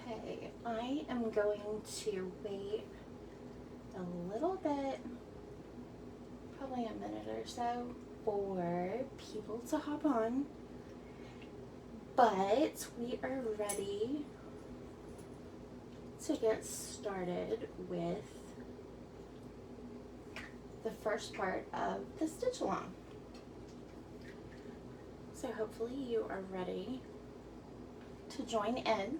Okay, I am going to wait a little bit, probably a minute or so, for people to hop on, but we are ready to get started with the first part of the stitch along. So hopefully you are ready to join in.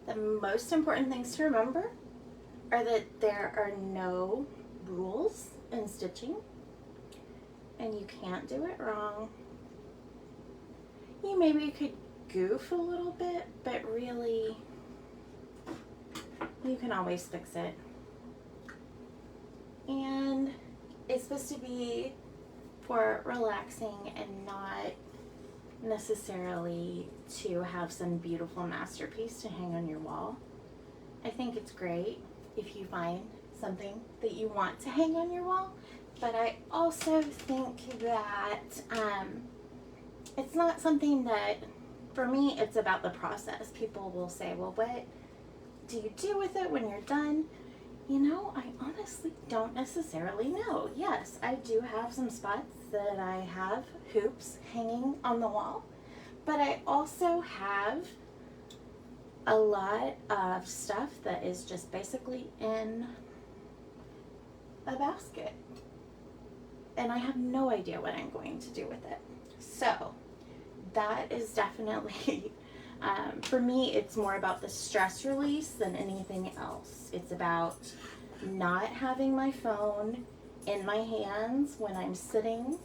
The most important things to remember are that there are no rules in stitching and you can't do it wrong. You maybe could goof a little bit, but really you can always fix it. And it's supposed to be for relaxing and not necessarily to have some beautiful masterpiece to hang on your wall. I think it's great if you find something that you want to hang on your wall, but I also think that it's not something that, for me, it's about the process. People will say, well, what do you do with it when you're done? You know, I honestly don't necessarily know. Yes, I do have some spots that I have hoops hanging on the wall, but I also have a lot of stuff that is just basically in a basket, and I have no idea what I'm going to do with it. So that is definitely for me, it's more about the stress release than anything else. It's about not having my phone in my hands when I'm sitting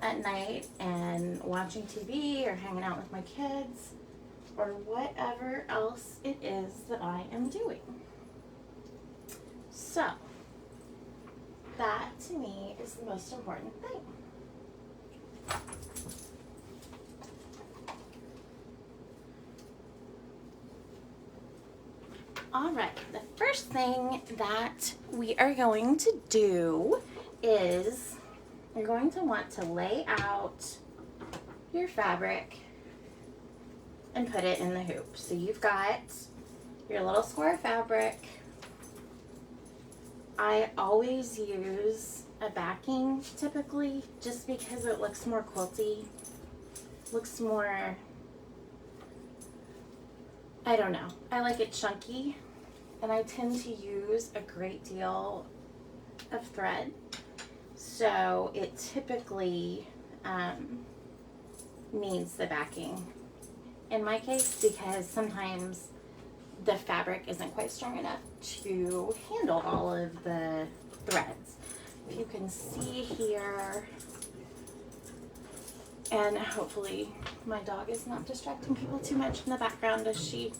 at night and watching TV or hanging out with my kids or whatever else it is that I am doing. So that to me is the most important thing. All right, the first thing that we are going to do is you're going to want to lay out your fabric and put it in the hoop. So you've got your little square fabric. I always use a backing typically just because it looks more quilty, looks more, I don't know, I like it chunky, and I tend to use a great deal of thread, so it typically needs the backing in my case because sometimes the fabric isn't quite strong enough to handle all of the threads. If you can see here, and hopefully my dog is not distracting people too much in the background as she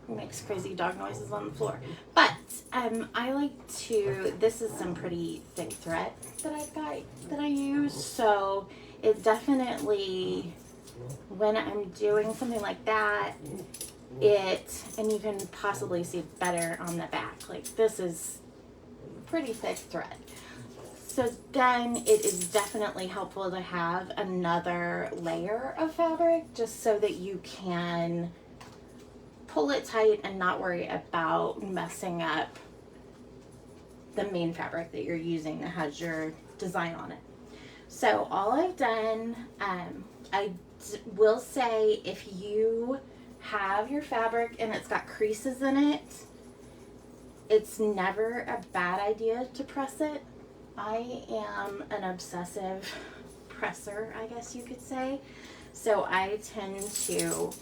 makes crazy dog noises on the floor. But I like to, this is some pretty thick thread that I've got that I use, so it definitely, when I'm doing something like that, and you can possibly see better on the back, like this is pretty thick thread. So then it is definitely helpful to have another layer of fabric just so that you can pull it tight and not worry about messing up the main fabric that you're using that has your design on it. So all I've done, I will say if you have your fabric and it's got creases in it, it's never a bad idea to press it. I am an obsessive presser, I guess you could say. So I tend to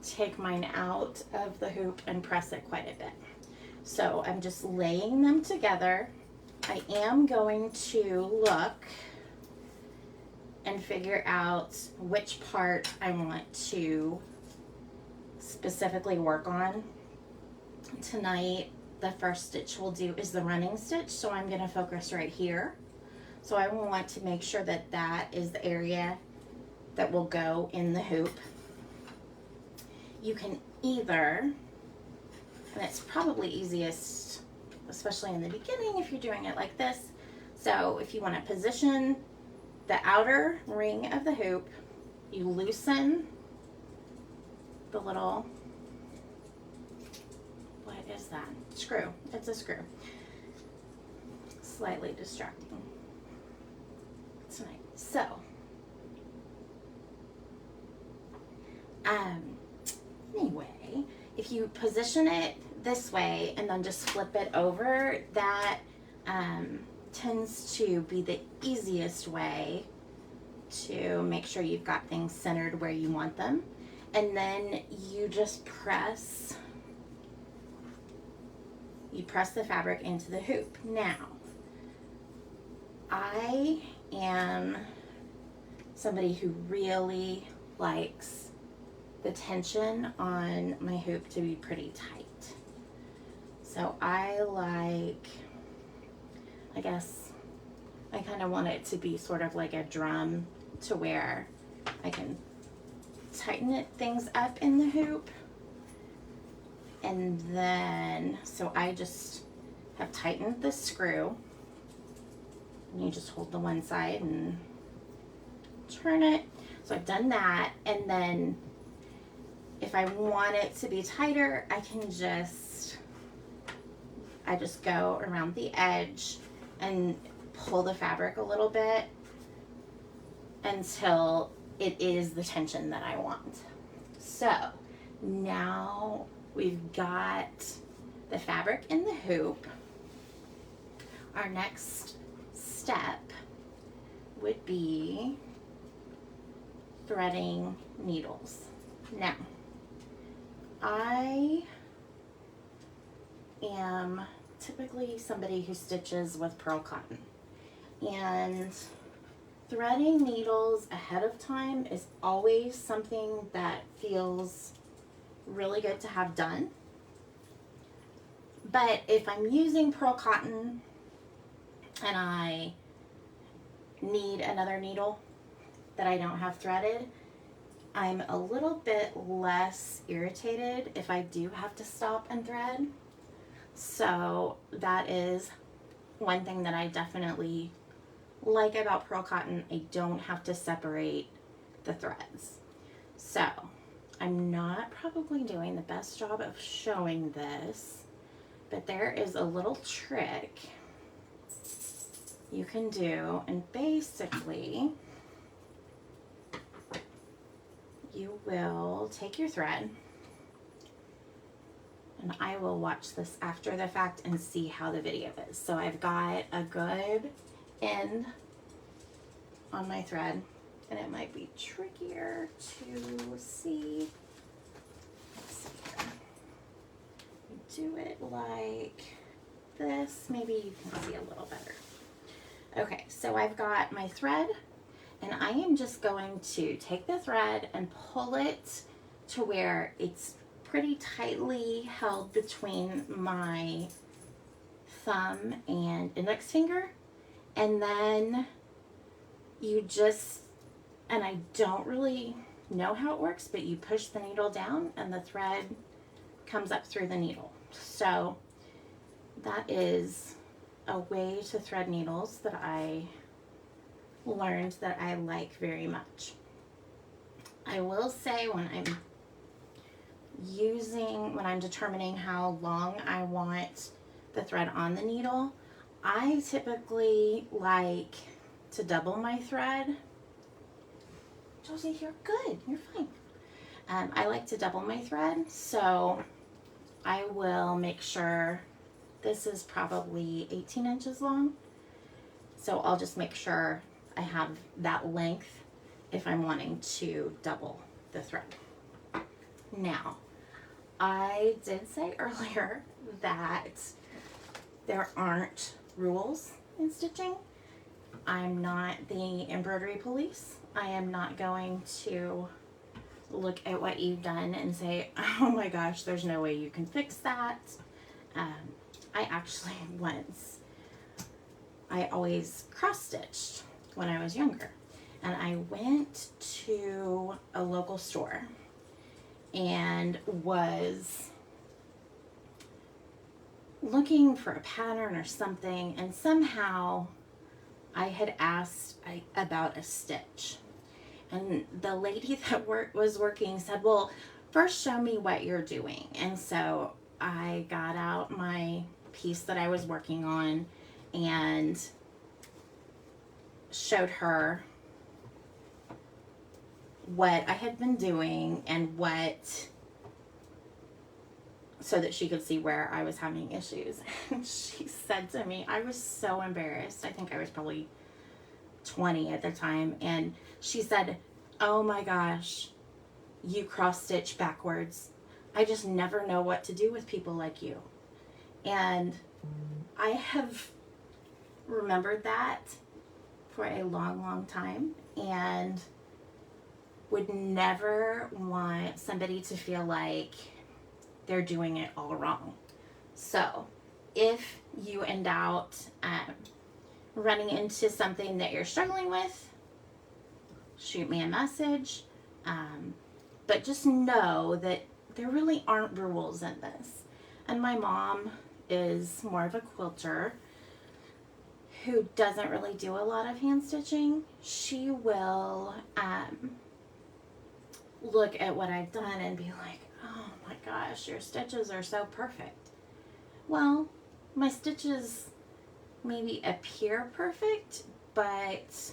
take mine out of the hoop and press it quite a bit. So I'm just laying them together. I am going to look and figure out which part I want to specifically work on. Tonight, the first stitch we'll do is the running stitch, so I'm going to focus right here. So I want to make sure that that is the area that will go in the hoop. You can either, and it's probably easiest, especially in the beginning if you're doing it like this, so if you want to position the outer ring of the hoop you loosen the little, what is that? Screw. It's a screw. Slightly distracting tonight. So, anyway, if you position it this way and then just flip it over, that tends to be the easiest way to make sure you've got things centered where you want them. And then you just press the fabric into the hoop. Now, I am somebody who really likes the tension on my hoop to be pretty tight. So I guess I kind of want it to be sort of like a drum, to where I can tighten things up in the hoop. And then, so I just have tightened the screw. And you just hold the one side and turn it. So I've done that. And then if I want it to be tighter, I just go around the edge and pull the fabric a little bit until it is the tension that I want. So now we've got the fabric in the hoop. Our next step would be threading needles. Now, I am typically somebody who stitches with pearl cotton, and threading needles ahead of time is always something that feels really good to have done. But if I'm using pearl cotton and I need another needle that I don't have threaded, I'm a little bit less irritated if I do have to stop and thread. So that is one thing that I definitely like about pearl cotton. I don't have to separate the threads. So I'm not probably doing the best job of showing this, but there is a little trick you can do, and basically you will take your thread, and I will watch this after the fact and see how the video is. So I've got a good end on my thread, and it might be trickier to see. Let's see here. Do it like this. Maybe you can see a little better. Okay, so I've got my thread, and I am just going to take the thread and pull it to where it's pretty tightly held between my thumb and index finger. And then you just, and I don't really know how it works, but you push the needle down and the thread comes up through the needle. So that is a way to thread needles that I learned that I like very much. I will say, when I'm determining how long I want the thread on the needle, I typically like to double my thread. Josie, you're good. You're fine. I like to double my thread, so I will make sure this is probably 18 inches long. So I'll just make sure I have that length if I'm wanting to double the thread. Now, I did say earlier that there aren't rules in stitching. I'm not the embroidery police. I am not going to look at what you've done and say, oh my gosh, there's no way you can fix that. I actually I always cross-stitched when I was younger. And I went to a local store and was looking for a pattern or something, and somehow I had asked about a stitch. And the lady that was working said, well, first show me what you're doing. And so I got out my piece that I was working on and showed her what I had been doing and so that she could see where I was having issues. And she said to me, I was so embarrassed. I think I was probably 20 at the time. And she said, oh my gosh, you cross stitch backwards. I just never know what to do with people like you. And I have remembered that for a long, long time, and would never want somebody to feel like they're doing it all wrong. So if you end out running into something that you're struggling with, shoot me a message. But just know that there really aren't rules in this. And my mom is more of a quilter who doesn't really do a lot of hand stitching. She will look at what I've done and be like, oh my gosh, your stitches are so perfect. Well, my stitches maybe appear perfect, but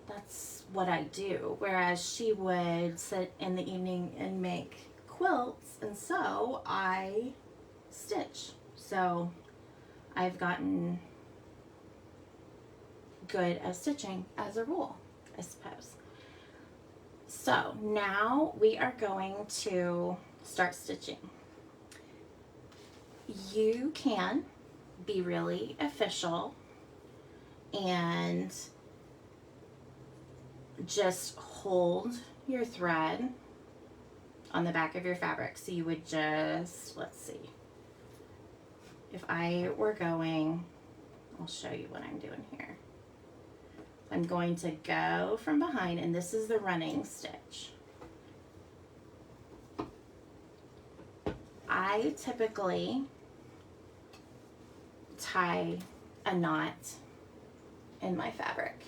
that's what I do. Whereas she would sit in the evening and make quilts, and so I stitch. So I've gotten good at stitching as a rule, I suppose. So now we are going to start stitching. You can be really official and just hold your thread on the back of your fabric. So you would just, let's see, if I were going, I'll show you what I'm doing here. I'm going to go from behind, and this is the running stitch. I typically tie a knot in my fabric,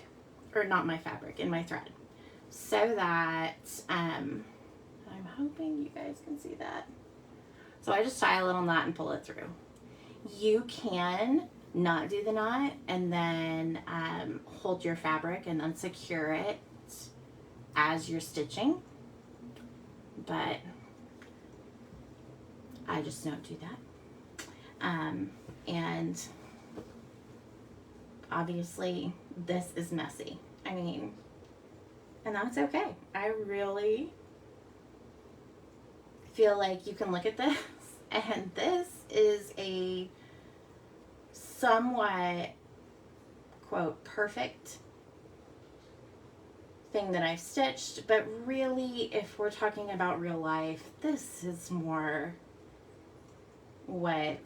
or not my fabric, in my thread, so that I'm hoping you guys can see that. So I just tie a little knot and pull it through. You can not do the knot and then hold your fabric and then secure it as you're stitching, but I just don't do that. And obviously this is messy. I mean, and that's okay. I really feel like you can look at this, and this is a somewhat, quote, perfect thing that I've stitched, but really, if we're talking about real life, this is more what,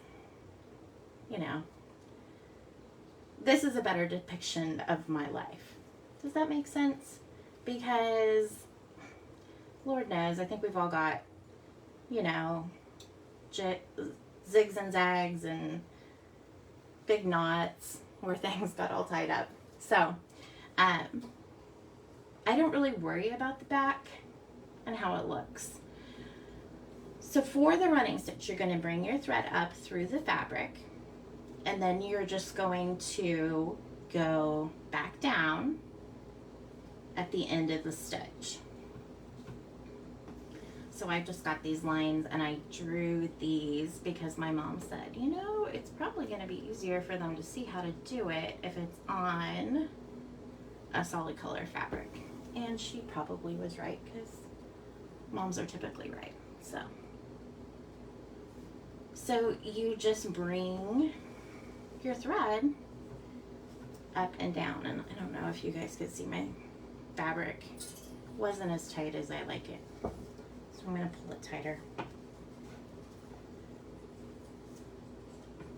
you know, this is a better depiction of my life. Does that make sense? Because Lord knows, I think we've all got, you know, zigs and zags and big knots where things got all tied up. So I don't really worry about the back and how it looks. So for the running stitch, you're going to bring your thread up through the fabric, and then you're just going to go back down at the end of the stitch. So I've just got these lines, and I drew these because my mom said, you know, it's probably going to be easier for them to see how to do it if it's on a solid color fabric. And she probably was right, because moms are typically right. So you just bring your thread up and down, and I don't know if you guys could see my fabric wasn't as tight as I like it. So I'm going to pull it tighter.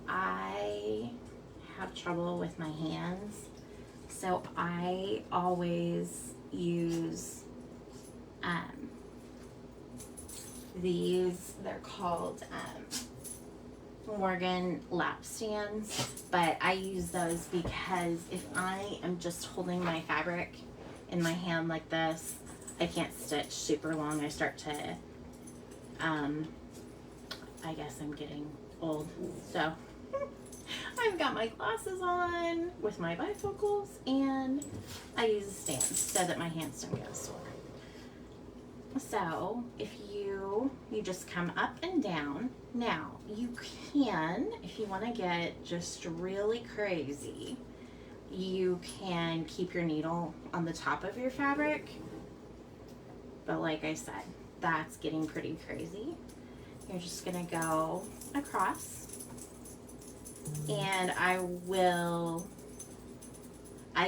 I have trouble with my hands, so I always use these. They're called Morgan lap stands, but I use those because if I am just holding my fabric in my hand like this, I can't stitch super long. I start to, I guess I'm getting old. So I've got my glasses on with my bifocals, and I use a stand so that my hands don't get sore. So if you just come up and down. Now you can, if you want to get just really crazy, you can keep your needle on the top of your fabric, but like I said, that's getting pretty crazy. You're just gonna go across, and I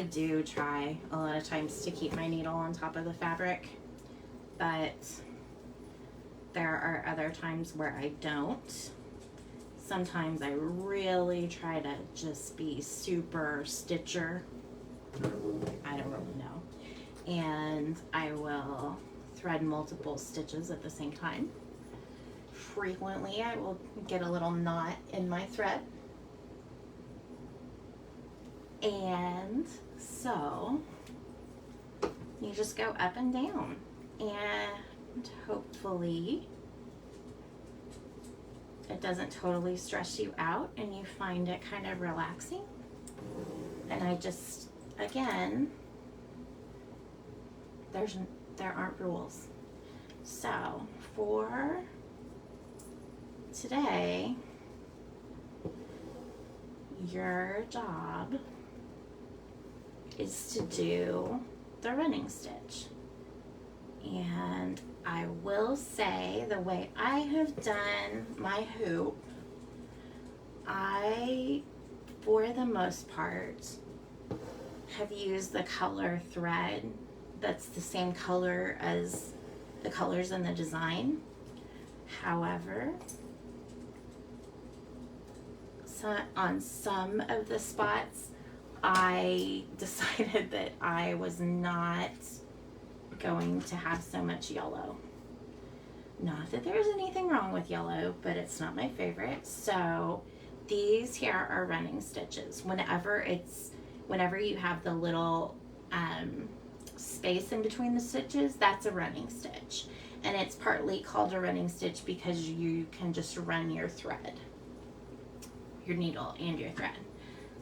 do try a lot of times to keep my needle on top of the fabric, but there are other times where I don't. Sometimes I really try to just be super stitcher. I don't really know. And I will thread multiple stitches at the same time. Frequently, I will get a little knot in my thread. And so you just go up and down, and hopefully it doesn't totally stress you out and you find it kind of relaxing. And I just, again, there aren't rules. So for today, your job is to do the running stitch. And I will say, the way I have done my hoop, I, for the most part, have used the color thread that's the same color as the colors in the design. However, on some of the spots, I decided that I was not going to have so much yellow. Not that there's anything wrong with yellow, but it's not my favorite. So these here are running stitches. Whenever you have the little space in between the stitches, that's a running stitch. And it's partly called a running stitch because you can just run your thread, your needle and your thread.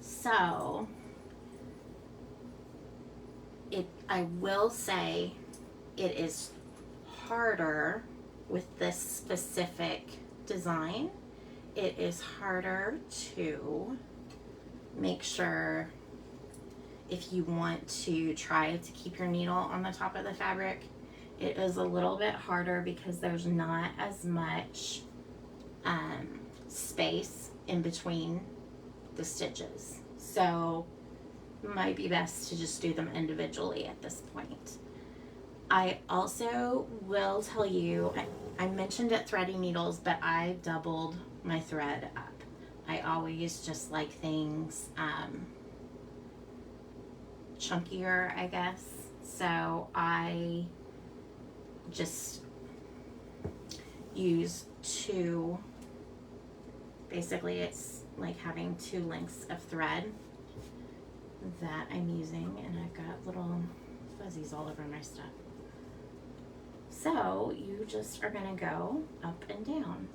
So I will say it is harder with this specific design. It is harder to make sure, if you want to try to keep your needle on the top of the fabric, it is a little bit harder because there's not as much space in between the stitches. So it might be best to just do them individually at this point. I also will tell you, I mentioned it threading needles, but I doubled my thread up. I always just like things chunkier, I guess. So I just use two, basically it's like having two lengths of thread that I'm using, and I've got little fuzzies all over my stuff. So you just are gonna go up and down.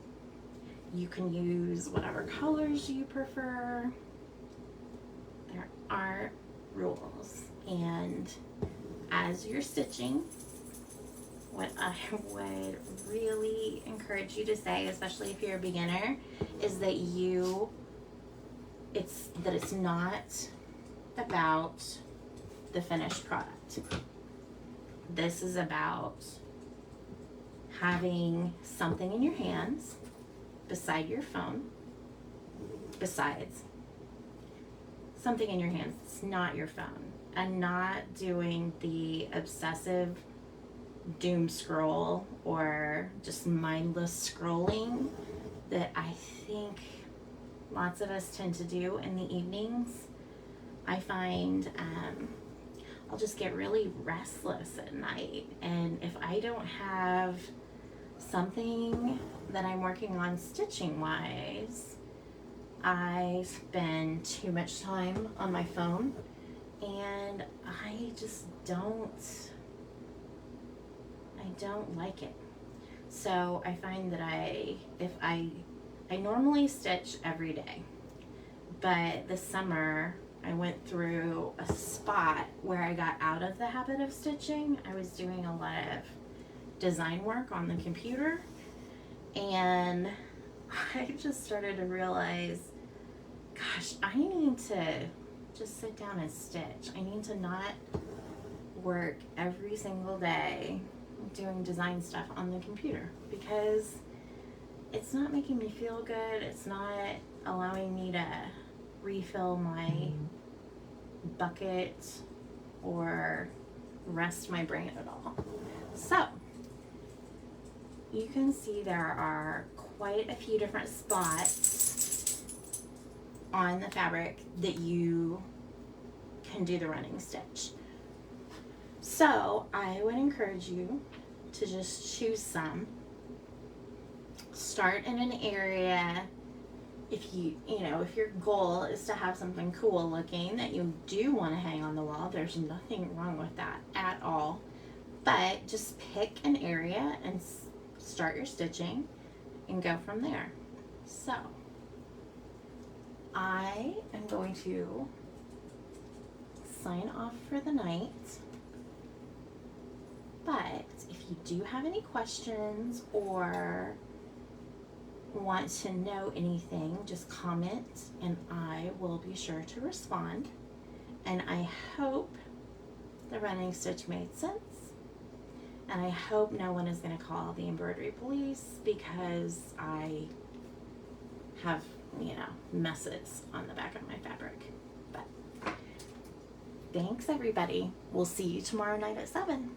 You can use whatever colors you prefer. There aren't rules. And as you're stitching, what I would really encourage you to say, especially if you're a beginner, is that it's not about the finished product. This is about having something in your hands beside your phone, besides something in your hands that's not your phone, and not doing the obsessive doom scroll or just mindless scrolling that I think lots of us tend to do in the evenings. I find I'll just get really restless at night, and if I don't have something that I'm working on stitching wise, I spend too much time on my phone, and I just don't like it. So I find that I normally stitch every day, but this summer I went through a spot where I got out of the habit of stitching. I was doing a lot of design work on the computer, and I just started to realize, gosh, I need to just sit down and stitch. I need to not work every single day doing design stuff on the computer, because it's not making me feel good. It's not allowing me to refill my bucket or rest my brain at all. So you can see there are quite a few different spots on the fabric that you can do the running stitch. So I would encourage you to just choose some. Start in an area. If if your goal is to have something cool looking that you do want to hang on the wall, there's nothing wrong with that at all. But just pick an area and start your stitching and go from there. So I am going to sign off for the night. But if you do have any questions or want to know anything, just comment and I will be sure to respond. And I hope the running stitch made sense. And I hope no one is going to call the embroidery police because I have, messes on the back of my fabric. But thanks, everybody. We'll see you tomorrow night at 7.